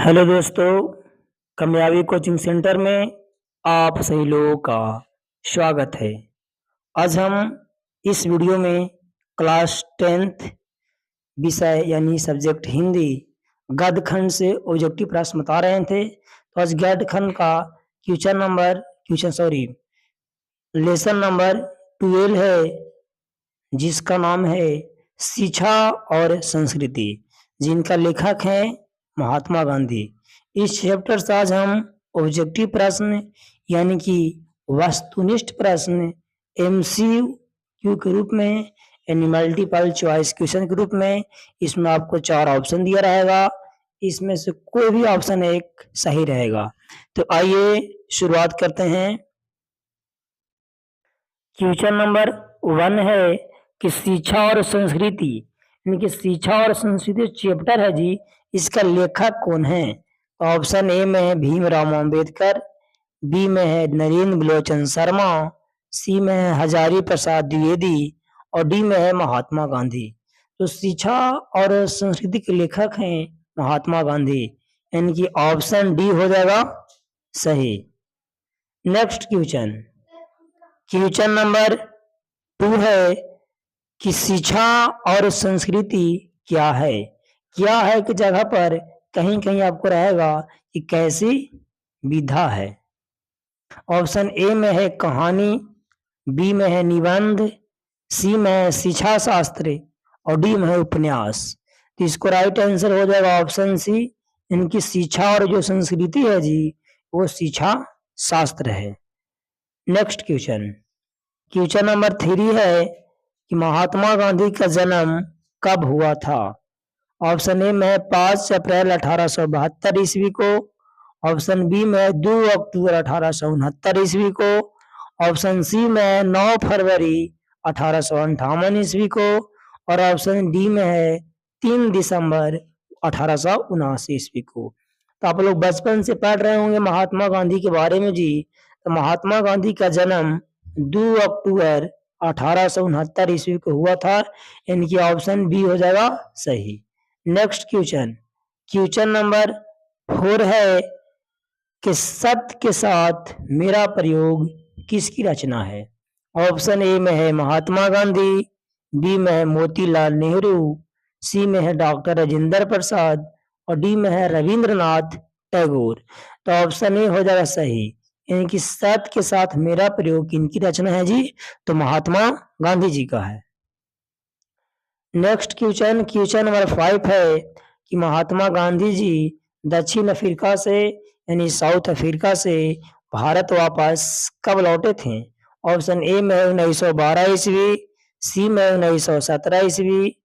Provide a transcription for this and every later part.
Hello दोस्तों, कामयाबी coaching centre में आप सभी लोगों का स्वागत है। आज हम इस वीडियो में क्लास 10th विषय यानी सब्जेक्ट हिंदी गद्य खंड से ऑब्जेक्टिव प्रश्न बता रहे थे। तो आज गद्य खंड का लेसन नंबर 12 है, जिसका नाम है शिक्षा और संस्कृति, जिनका लेखक है महात्मा गांधी। इस चैप्टर से आज हम ऑब्जेक्टिव प्रश्न यानी कि वस्तुनिष्ठ प्रश्न एमसीक्यू के रूप में यानी मल्टीपल चॉइस क्वेश्चन के रूप में इसमें आपको 4 ऑप्शन दिया रहेगा। इसमें से कोई भी ऑप्शन एक सही रहेगा। तो आइए शुरुआत करते हैं। क्वेश्चन नंबर 1 है कि शिक्षा और संस्कृति यानी कि शिक्षा और संस्कृति चैप्टर है जी, इसका लेखक कौन है? ऑप्शन ए में है भीमराव अंबेडकर, बी में है नरेंद्र बिलोचन शर्मा, सी में है हजारी प्रसाद द्विवेदी और डी में है महात्मा गांधी। तो शिक्षा और संस्कृति के लेखक हैं महात्मा गांधी, यानी कि ऑप्शन डी हो जाएगा सही। नेक्स्ट क्वेश्चन नंबर 2 है कि शिक्षा और संस्कृति क्या है? क्या है की जगह पर कहीं कहीं आपको रहेगा कि कैसी विधा है। ऑप्शन ए में है कहानी, बी में है निबंध, सी में है शिक्षा शास्त्र और डी में है उपन्यास। तो इसको राइट आंसर हो जाएगा ऑप्शन सी, इनकी शिक्षा और जो संस्कृति है जी वो शिक्षा शास्त्र है। नेक्स्ट क्वेश्चन नंबर 3 है कि महात्मा गांधी का जन्म कब हुआ था? ऑप्शन ए में 5 अप्रैल 1872 ईस्वी को, ऑप्शन बी में 2 अक्टूबर 1869 ईस्वी को, ऑप्शन सी में 9 फरवरी 1858 ईस्वी को और ऑप्शन डी में है 3 दिसंबर 1879 ईस्वी को। तो आप लोग बचपन से पढ़ रहे होंगे महात्मा गांधी के बारे में जी। तो महात्मा गांधी का जन्म 2 अक्टूबर 1869 ईस्वी को हुआ था, इनकी ऑप्शन बी हो जाएगा सही। नेक्स्ट क्वेश्चन नंबर 4 है कि सत्य के साथ मेरा प्रयोग किसकी रचना है? ऑप्शन ए में है महात्मा गांधी, बी में है मोतीलाल नेहरू, सी में है डॉक्टर राजेंद्र प्रसाद और डी में है रविंद्रनाथ टैगोर। तो ऑप्शन ए हो जाएगा सही, यानी कि सत्य के साथ मेरा प्रयोग किनकी रचना है जी? तो महात्मा गांधी जी का है। नेक्स्ट क्वेश्चन नंबर 5 है कि महात्मा गांधी जी दक्षिण अफ्रीका से यानी साउथ अफ्रीका से भारत वापस कब लौटे थे? ऑप्शन ए में 1912 ईस्वी, सी में 1917 ईस्वी,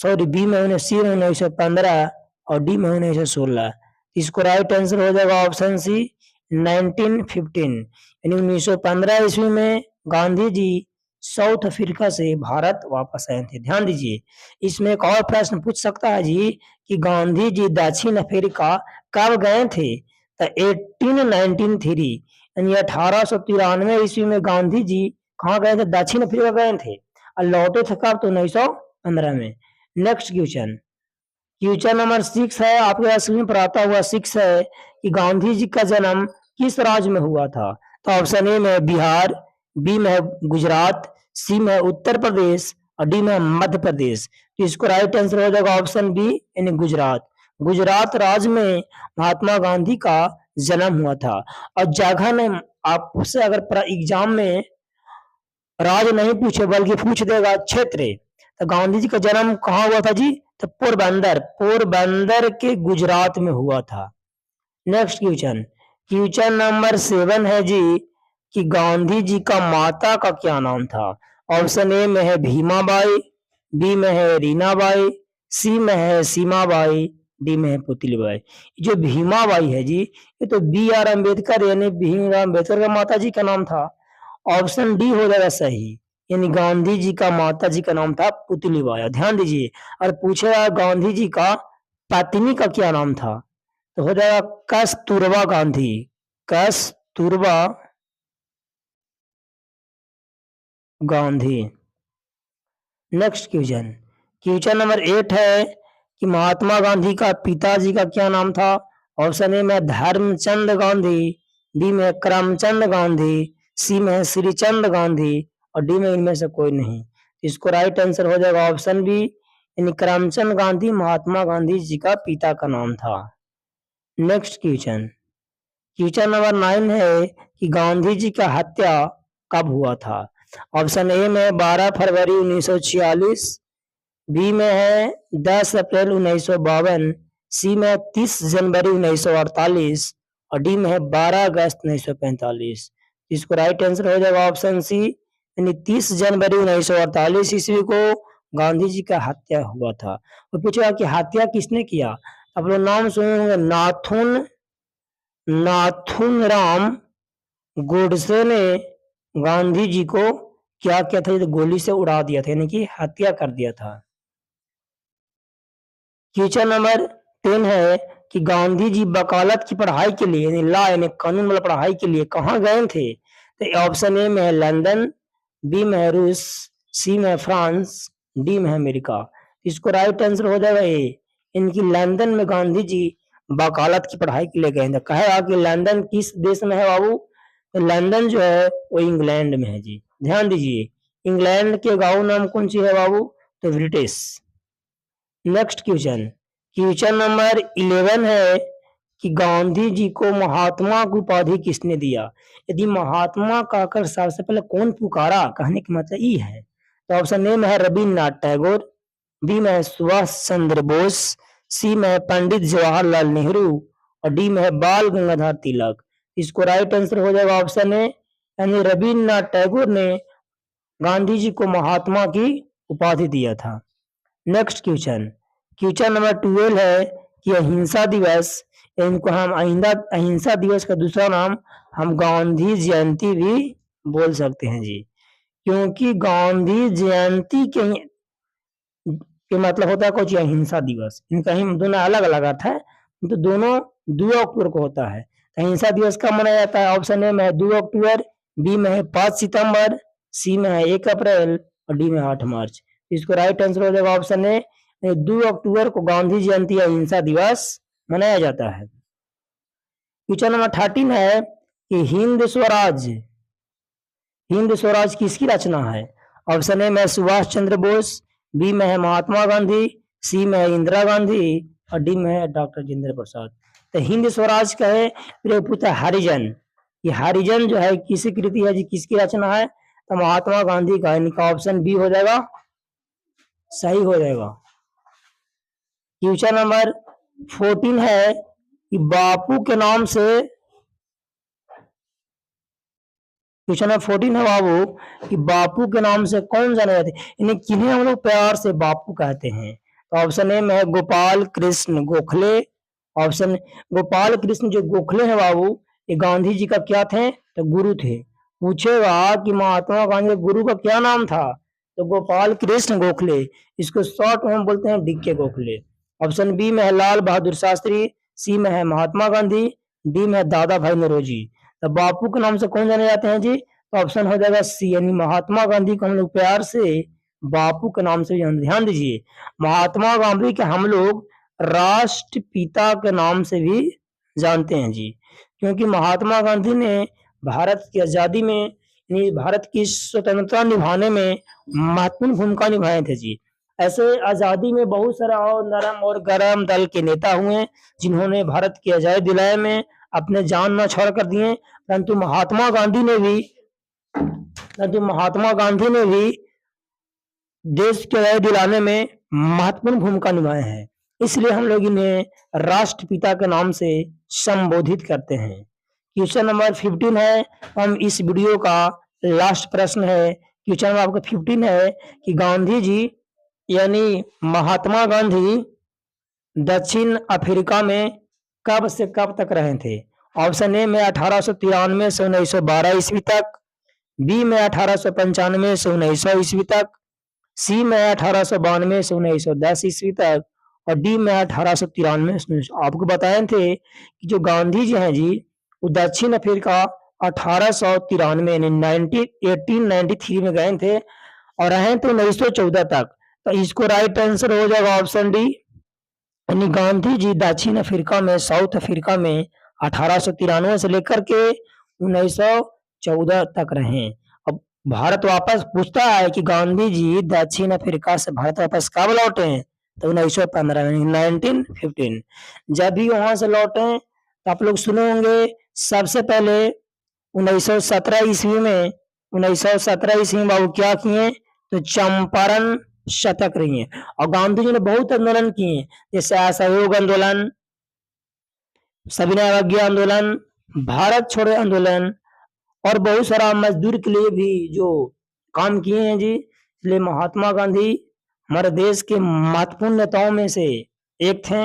बी में 1915 और डी में 1916। इसको राइट आंसर हो जाएगा ऑप्शन सी 1915, यानी 1915 ईस्वी में गांधी जी साउथ अफ्रीका से भारत वापस आए थे। ध्यान दीजिए, इसमें एक और प्रश्न पूछ सकता है जी कि गांधी जी दक्षिण अफ्रीका कब गए थे? तो 1893 यानी 1893 ईस्वी में गांधी जी कहाँ गए थे? दक्षिण अफ्रीका गए थे और लौटे थे कब? तो 1915 में। नेक्स्ट क्वेश्चन नंबर 6 है, आपके स्क्रीन पर आता हुआ 6 है कि गांधी जी का जन्म किस राज्य में हुआ था? तो ऑप्शन ए में बिहार, बी में गुजरात, सी में उत्तर प्रदेश और डी में मध्य प्रदेश। तो इसको राइट आंसर हो जाएगा ऑप्शन बी, यानी गुजरात। गुजरात राज्य में महात्मा गांधी का जन्म हुआ था। और जगह में आपसे अगर एग्जाम में राज्य नहीं पूछे बल्कि पूछ देगा क्षेत्र, तो गांधी जी का जन्म कहाँ हुआ था जी? तो पोरबंदर के गुजरात में हुआ था। नेक्स्ट क्वेश्चन नंबर 7 है जी कि गांधी जी का माता का क्या नाम था? ऑप्शन ए में है भीमाबाई, बी में है रीनाबाई, सी में है सीमाबाई, डी में है पुतलीबाई। जो भीमाबाई है जी, ये तो बी आर अम्बेडकर यानी भीमराव अम्बेडकर का माता जी का नाम था। ऑप्शन डी हो जाएगा सही, यानी गांधी जी का माता जी का नाम था पुतलीबाई। ध्यान दीजिए, और पूछेगा गांधी जी का पत्नी का क्या नाम था, तो हो जाएगा Kasturba Gandhi. Kasturba Gandhi. Next question number 8 है कि महात्मा गांधी का पिताजी का क्या नाम था? ऑप्शन ए में धर्मचंद गांधी, बी में करमचंद गांधी, सी में श्रीचंद गांधी और डी में इनमें से कोई नहीं। इसको राइट आंसर हो जाएगा ऑप्शन बी, यानी करमचंद गांधी महात्मा गांधी जी का पिता का नाम था। नेक्स्ट क्वेश्चन, क्वेश्चन नंबर 9 है कि गांधी जी का हत्या कब हुआ था? ऑप्शन ए में 12 फरवरी 1946, बी में है 10 अप्रैल 1952, सी में 30 जनवरी 1948 और डी में है 12 अगस्त 1945। इसको राइट आंसर हो जाएगा ऑप्शन सी, यानी 30 जनवरी 1948 ईस्वी को गांधी जी का हत्या हुआ था। तो पूछा कि हत्या किसने किया? आप लोग नाम सुने होंगे, नाथूराम गोडसे ने गांधी जी को क्या किया था? तो गोली से उड़ा दिया था, यानी कि हत्या कर दिया था। क्वेश्चन नंबर 10 है कि गांधी जी वकालत की पढ़ाई के लिए यानी लॉ यानी कानून वाला पढ़ाई के लिए कहाँ गए थे? तो ऑप्शन ए में है लंदन, बी में है रूस, सी में है फ्रांस, डी में है अमेरिका। इसको राइट आंसर हो जाएगा ए, इनकी लंदन में गांधी जी वकालत की पढ़ाई के लिए गए थे। कहे कि लंदन किस देश में है बाबू? तो लंदन जो है वो इंग्लैंड में है जी, ध्यान दीजिए। इंग्लैंड के गांव नाम कौन सी है बाबू? तो British. Next question, question number 11 है कि गांधी जी को महात्मा की उपाधि किसने दिया? यदि महात्मा कहकर सबसे पहले कौन पुकारा, कहने का मतलब ये है। तो ऑप्शन ए में है रविन्द्रनाथ टैगोर, बी में है सुभाष चंद्र बोस, सी में है पंडित जवाहरलाल नेहरू और डी में है बाल गंगाधर तिलक। इसको राइट आंसर हो जाएगा ऑप्शन ए, यानी रविन्द्रनाथ टैगोर ने गांधी जी को महात्मा की उपाधि दिया था। नेक्स्ट क्वेश्चन, क्वेश्चन नंबर 12 है कि अहिंसा दिवस, इनको हम अहिंसा दिवस का दूसरा नाम हम गांधी जयंती भी बोल सकते हैं जी, क्योंकि गांधी जयंती के मतलब होता है कुछ अहिंसा दिवस, इनका ही दोनों अलग अलग अर्थ है, तो दोनों 2 अक्टूबर को होता है। अहिंसा दिवस कब मनाया जाता है? ऑप्शन ए में है 2 अक्टूबर, बी में है 5 सितंबर, सी में है 1 अप्रैल और डी में 8 मार्च। इसको राइट आंसर हो जाएगा ऑप्शन ए, 2 अक्टूबर को गांधी जयंती अहिंसा दिवस मनाया जाता है। क्वेश्चन नंबर 13 है कि हिंद स्वराज किसकी रचना है? ऑप्शन ए में सुभाष चंद्र बोस, बी में है महात्मा गांधी, सी में है इंदिरा गांधी और डी में है डॉक्टर राजेंद्र प्रसाद। तो हिंद स्वराज का है फिर पूछा हरिजन, ये हरिजन जो है किसी कृति है जी, किसकी रचना है? तो महात्मा गांधी का, इनका ऑप्शन बी हो जाएगा, सही हो जाएगा। क्वेश्चन नंबर 14 है कि बापू के नाम से, क्वेश्चन नंबर 14 है बाबू कि बापू के नाम से कौन जाने जाते हैं, इन्हें किन्हें हम लोग प्यार से बापू कहते हैं? तो ऑप्शन ए में है गोपाल कृष्ण गोखले, ऑप्शन गोपाल कृष्ण जो गोखले हैं बाबू, ये गांधी जी का क्या थे? तो गुरु थे। पूछेगा कि महात्मा गांधी के गुरु का क्या नाम था? तो गोपाल कृष्ण गोखले, इसको शॉर्ट में हम बोलते हैं डीके गोखले। ऑप्शन बी में है लाल बहादुर शास्त्री, सी में है महात्मा गांधी, डी में है दादा भाई नौरोजी। तो बापू के नाम से कौन जाने जाते हैं जी? तो ऑप्शन हो जाएगा सी, यानी महात्मा गांधी को हम लोग प्यार से बापू के नाम से ध्यान दीजिए, महात्मा गांधी के हम लोग राष्ट्रपिता के नाम से भी जानते हैं जी, क्योंकि महात्मा गांधी ने भारत की आजादी में यानी भारत की स्वतंत्रता निभाने में महत्वपूर्ण भूमिका निभाए थे जी। ऐसे आजादी में बहुत सारा और नरम और गरम दल के नेता हुए जिन्होंने भारत की आजादी दिलाने में अपने जान न छोड़ कर दिए, परंतु महात्मा गांधी ने भी देश की आजादी दिलाने में महत्वपूर्ण भूमिका निभाए हैं, इसलिए हम लोग इन्हें राष्ट्रपिता के नाम से संबोधित करते हैं। क्वेश्चन नंबर 15 है, हम इस वीडियो का लास्ट प्रश्न है। क्वेश्चन नंबर आपका 15 है कि गांधी जी यानी महात्मा गांधी दक्षिण अफ्रीका में कब से कब तक रहे थे? ऑप्शन ए में 1893 से 1912 ईस्वी तक, बी में 1895 से 1900 ईस्वी तक, सी में 1892 से 1910 ईस्वी तक और डी में 1893 से। आपको बताए थे कि जो गांधी जी हैं जी वो दक्षिण अफ्रीका 1893 यानी 1893 में गए थे और रहे थे 1914 तक। तो इसको राइट आंसर हो जाएगा ऑप्शन डी, यानी गांधी जी दक्षिण अफ्रीका में, साउथ अफ्रीका में 1893 से लेकर के 1914 तक रहे। अब भारत वापस पूछता है कि गांधी जी दक्षिण अफ्रीका से भारत वापस कब लौटे हैं? तो 1915 में, 1915। जब भी वहां से लौटे तो आप लोग सुने होंगे, सबसे पहले 1917 ईस्वी में, 1917 ईस्वी में बाबू क्या किए? तो चंपारण शतक रही है। और गांधी जी ने बहुत आंदोलन किए, जैसे असहयोग आंदोलन, सविनय अवज्ञा आंदोलन, भारत छोड़ो आंदोलन, और बहुत सारा मजदूर के लिए भी जो काम किए हैं जी। इसलिए महात्मा गांधी हमारे देश के महत्वपूर्ण नेताओं में से एक थे।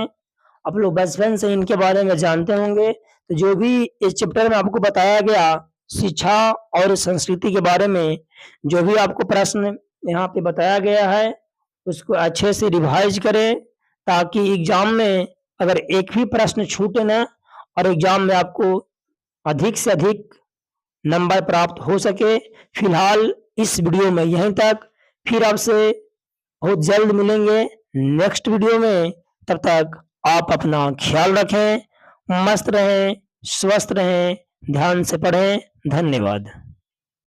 आप लोग बचपन से इनके बारे में जानते होंगे। तो जो भी इस चैप्टर में आपको बताया गया शिक्षा और संस्कृति के बारे में, जो भी आपको प्रश्न यहाँ पे बताया गया है, उसको अच्छे से रिवाइज करें, ताकि एग्जाम में अगर एक भी प्रश्न छूटे ना, और एग्जाम में आपको अधिक से अधिक नंबर प्राप्त हो सके। फिलहाल इस वीडियो में यहीं तक, फिर आपसे बहुत जल्द मिलेंगे नेक्स्ट वीडियो में। तब तक आप अपना ख्याल रखें, मस्त रहें, स्वस्थ रहें, ध्यान से पढ़ें। धन्यवाद।